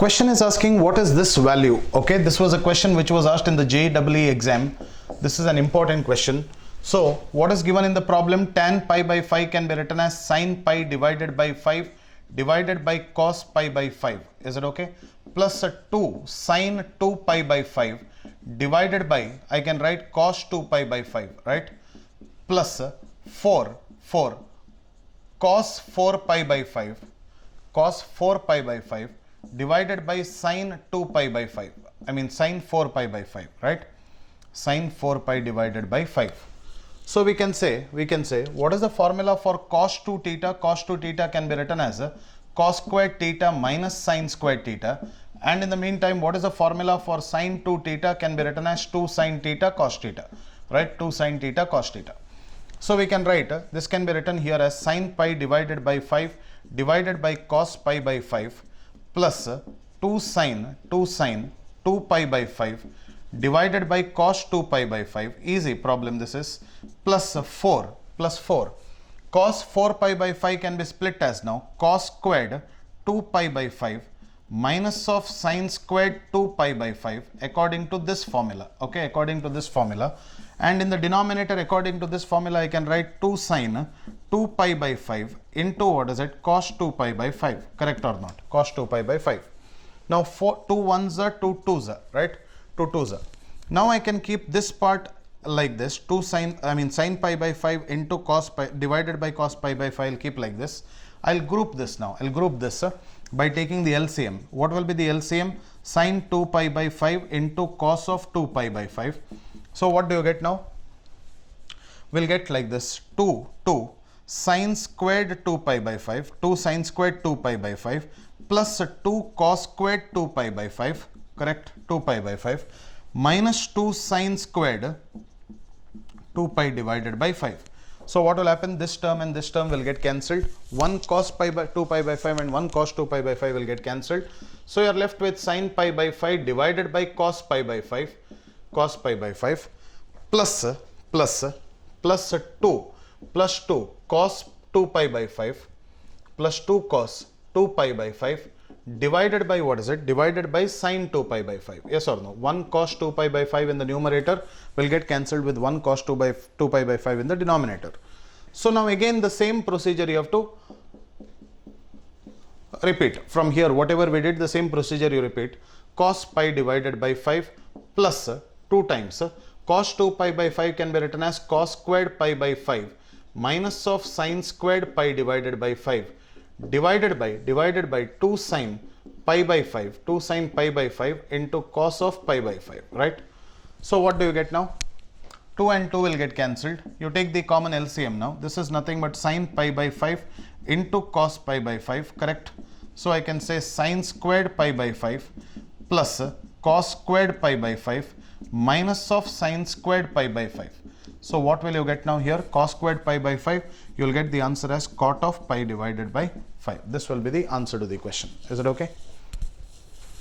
Question is asking what is this value. Okay, this was a question which was asked in the JEE exam. This is an important question. So what is given in the problem? Tan pi by 5 can be written as sin pi divided by 5 divided by cos pi by 5. Is it okay? Plus 2 sin 2 pi by 5 divided by, I can write cos 2 pi by 5, right? Plus 4 cos 4 pi by 5 cos 4 pi by 5 divided by sin 2 pi by 5. I mean sin 4 pi by 5, right? Sin 4 pi divided by 5. So we can say what is the formula for cos 2 theta? Cos 2 theta can be written as cos squared theta minus sin squared theta. And in the meantime, what is the formula for sin 2 theta? Can be written as 2 sin theta cos theta, right? 2 sin theta cos theta. So we can write, this can be written here as sin pi divided by 5 divided by cos pi by 5 plus 2 sin 2 pi by 5 divided by cos 2 pi by 5. Easy problem this is. Plus 4 cos 4 pi by 5 can be split as now cos squared 2 pi by 5 minus of sin squared 2 pi by 5 according to this formula. Okay, according to this formula. And in the denominator, according to this formula, I can write 2 sin 2 pi by 5 into what is it? Cos 2 pi by 5. Correct or not? Cos 2 pi by 5. Now 2 ones are 2 twos are, right? 2 twos are. Now I can keep this part like this. Sin pi by 5 into cos pi divided by cos pi by 5. I'll keep like this. I'll group this now. I'll group this by taking the LCM. What will be the LCM? Sin 2 pi by 5 into cos of 2 pi by 5. So what do you get now? We'll get like this 2 sin squared 2 pi by 5, 2 sin squared 2 pi by 5 plus 2 cos squared 2 pi by 5, correct? 2 pi by 5 minus 2 sin squared 2 pi divided by 5. So what will happen? This term and this term will get cancelled. 1 cos pi by 2 pi by 5 and 1 cos 2 pi by 5 will get cancelled. So you are left with sin pi by 5 divided by cos pi by 5 plus 2 cos 2 pi by 5 plus 2 cos 2 pi by 5 divided by what is it? Divided by sin 2 pi by 5. Yes or no? 1 cos 2 pi by 5 in the numerator will get cancelled with 1 cos 2 pi by 5 in the denominator. So now again the same procedure you have to repeat. From here whatever we did, the same procedure you repeat. Cos pi divided by 5 plus 2 times cos 2 pi by 5 can be written as cos squared pi by 5 minus of sin squared pi divided by 5 divided by 2 sin pi by 5 into cos of pi by 5, right? So what do you get now? 2 and 2 will get cancelled. You take the common LCM now. This is nothing but sin pi by 5 into cos pi by 5, correct? So I can say sin squared pi by 5 plus cos squared pi by 5 minus of sin squared pi by 5. So what will you get now here? Cos squared pi by 5, you will get the answer as cot of pi divided by 5. This will be the answer to the question. Is it okay?